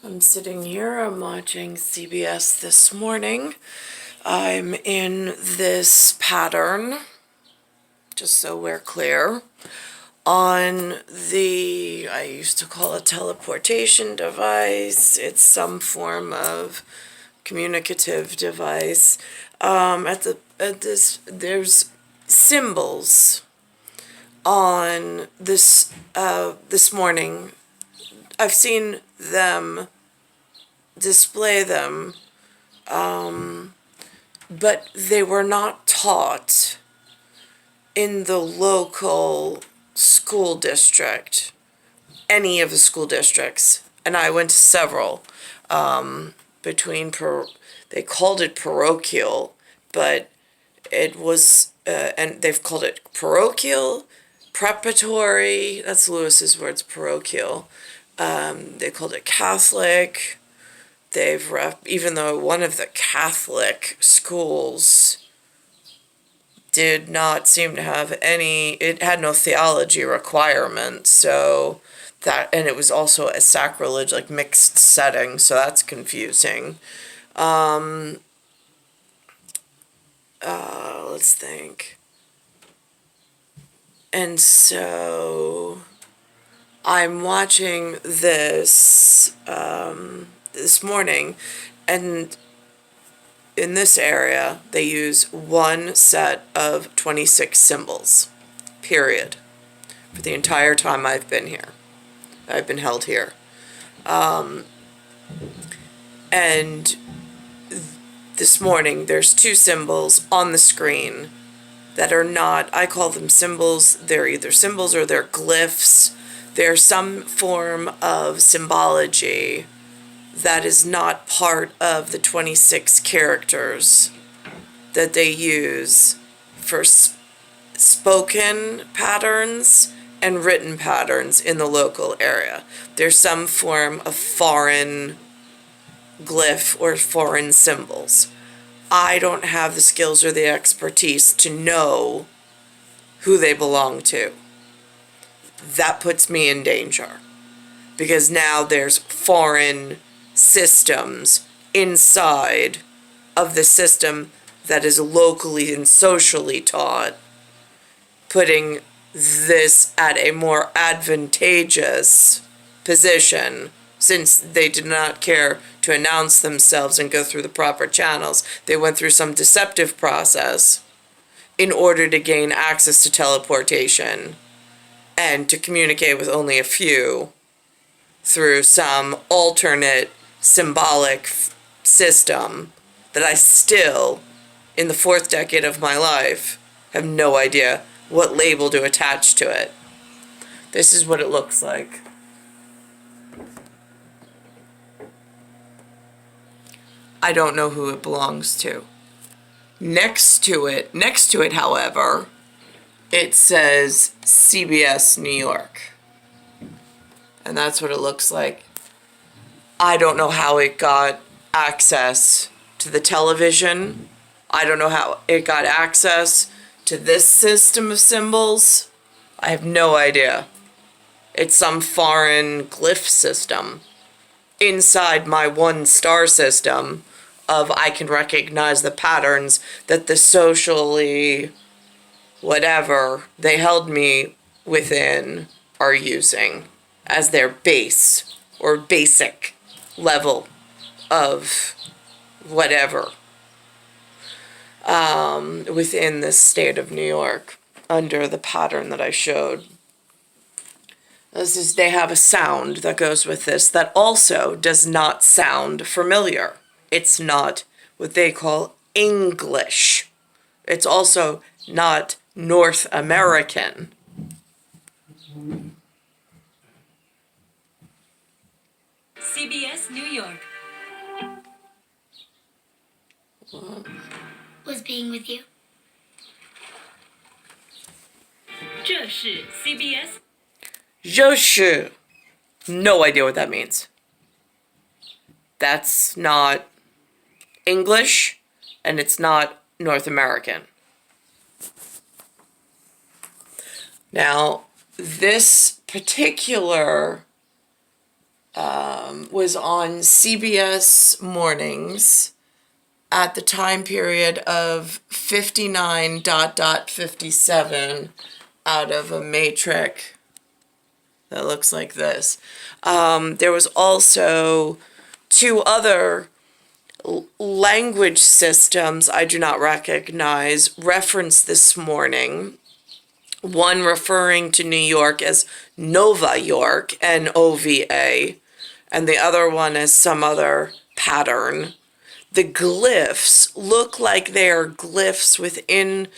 I'm sitting here, I'm watching CBS this morning. I'm in this pattern, just so we're clear, on the, I used to call it teleportation device. It's some form of communicative device. There's symbols on this morning. I've seen them display them, but they were not taught in the local school district, any of the school districts, and I went to several, they called it parochial, but it was, and they've called it parochial, preparatory, that's Lewis's words, parochial. They called it Catholic. Even though one of the Catholic schools did not seem to have it had no theology requirement, so and it was also a sacrilege, like mixed setting, so that's confusing. Let's think. And so I'm watching this this morning, and in this area they use one set of 26 symbols, period, for the entire time I've been here. I've been held here. And this morning there's two symbols on the screen that are not, I call them symbols, they're either symbols or they're glyphs. They're some form of symbology that is not part of the 26 characters that they use for spoken patterns and written patterns in the local area. There's some form of foreign glyph or foreign symbols. I don't have the skills or the expertise to know who they belong to. That puts me in danger, because now there's foreign systems inside of the system that is locally and socially taught, putting this at a more advantageous position, since they did not care to announce themselves and go through the proper channels. They went through some deceptive process in order to gain access to teleportation and to communicate with only a few through some alternate symbolic system that I still, in the 4th decade of my life, have no idea what label to attach to it. This is what it looks like. I don't know who it belongs to. Next to it, however, it says CBS New York. And that's what it looks like. I don't know how it got access to the television. I don't know how it got access to this system of symbols. I have no idea. It's some foreign glyph system inside my one star system of I can recognize the patterns that the socially whatever they held me within are using as their base or basic level of whatever within this state of New York under the pattern that I showed. They have a sound that goes with this that also does not sound familiar. It's not what they call English. It's also not North American. CBS New York. Was being with you. 这是 CBS. 就是 no idea what that means. That's not English, and it's not North American. Now, this particular was on CBS mornings at the time period of 59.57 out of a matrix that looks like this. There was also two other language systems I do not recognize referenced this morning. One referring to New York as Nova York, N-O-V-A, and the other one as some other pattern. The glyphs look like they are glyphs within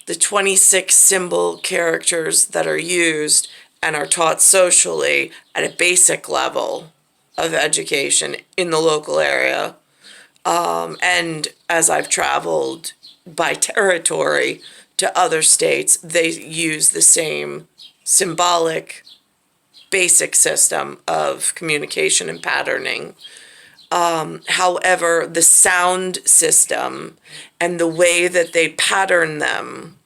the 26 symbol characters that are used and are taught socially at a basic level of education in the local area. And as I've traveled by territory to other states, they use the same symbolic basic system of communication and patterning. However, the sound system and the way that they pattern them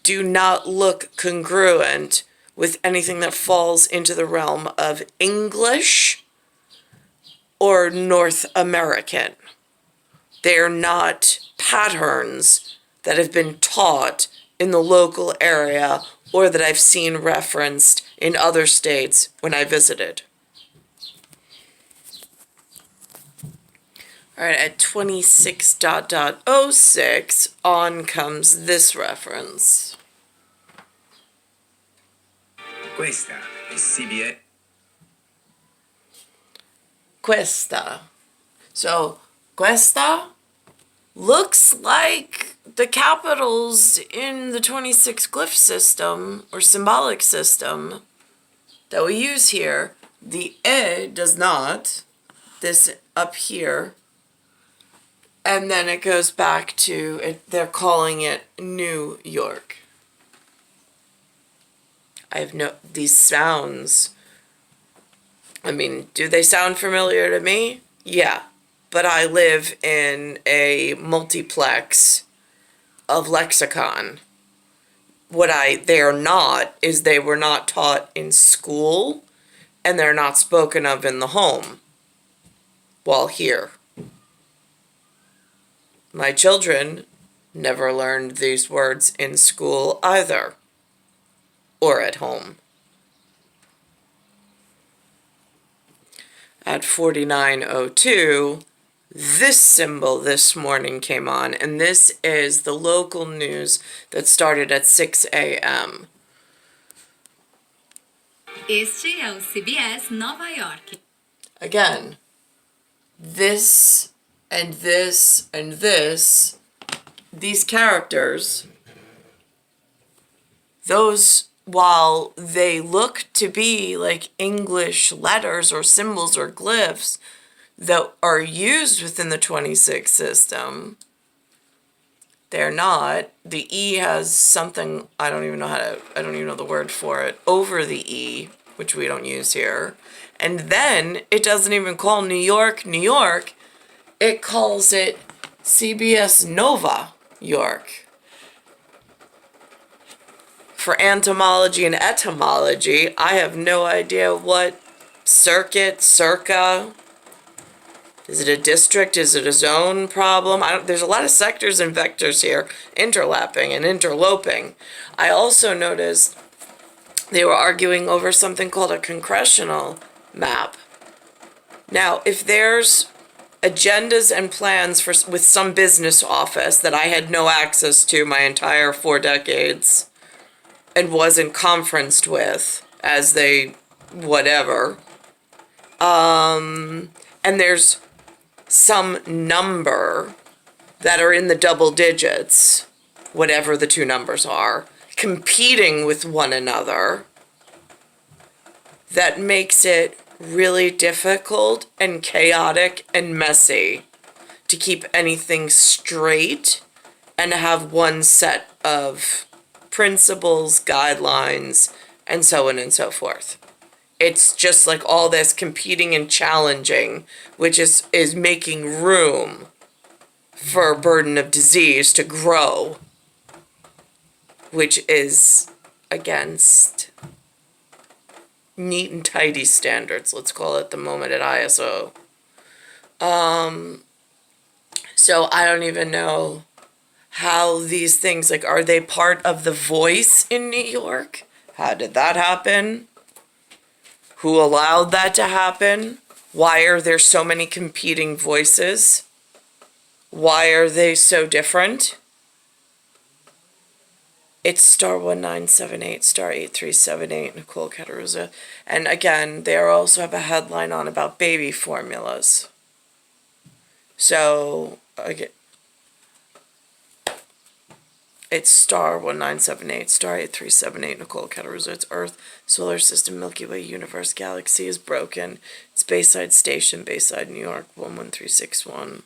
do not look congruent with anything that falls into the realm of English or North American. They're not patterns that have been taught in the local area or that I've seen referenced in other states when I visited. All right, at 26.06, on comes this reference. Questa è CBS. Questa. So, questa looks like the capitals in the 26 glyph system or symbolic system that we use here. The E does not. This up here. And then it goes back to it. They're calling it New York. I have these sounds. I mean, do they sound familiar to me? Yeah. But I live in a multiplex of lexicon. What they are not is they were not taught in school and they're not spoken of in the home while here. My children never learned these words in school either, or at home. At 49:02, this symbol this morning came on, and this is the local news that started at 6 a.m. Este é o CBS Nova York. Again, this and this and this, these characters, those, while they look to be like English letters or symbols or glyphs that are used within the 26 system, they're not. The E has something, I don't even know the word for it, over the E, which we don't use here. And then it doesn't even call New York, New York. It calls it CBS Nova York. For entomology and etymology, I have no idea what circuit, circa, is it a district, is it a zone problem? There's a lot of sectors and vectors here, interlapping and interloping. I also noticed they were arguing over something called a congressional map. Now, if there's agendas and plans with some business office that I had no access to my entire 4 decades and wasn't conferenced with as they whatever, and there's some number that are in the double digits, whatever the two numbers are, competing with one another, that makes it really difficult and chaotic and messy to keep anything straight and have one set of principles, guidelines, and so on and so forth. It's just like all this competing and challenging, which is making room for a burden of disease to grow, which is against neat and tidy standards, let's call it the moment at ISO. So I don't even know how these things, like, are they part of The Voice in New York? How did that happen? Who allowed that to happen? Why are there so many competing voices? Why are they so different? It's star 1978, star 8378, Nicole Cattaruzza. And again, they also have a headline on about baby formulas. So, again, it's star 1978, star 8378, Nicole Cattaruzza. It's Earth, Solar System, Milky Way, Universe, Galaxy is broken. It's Bayside Station, Bayside, New York, 11361.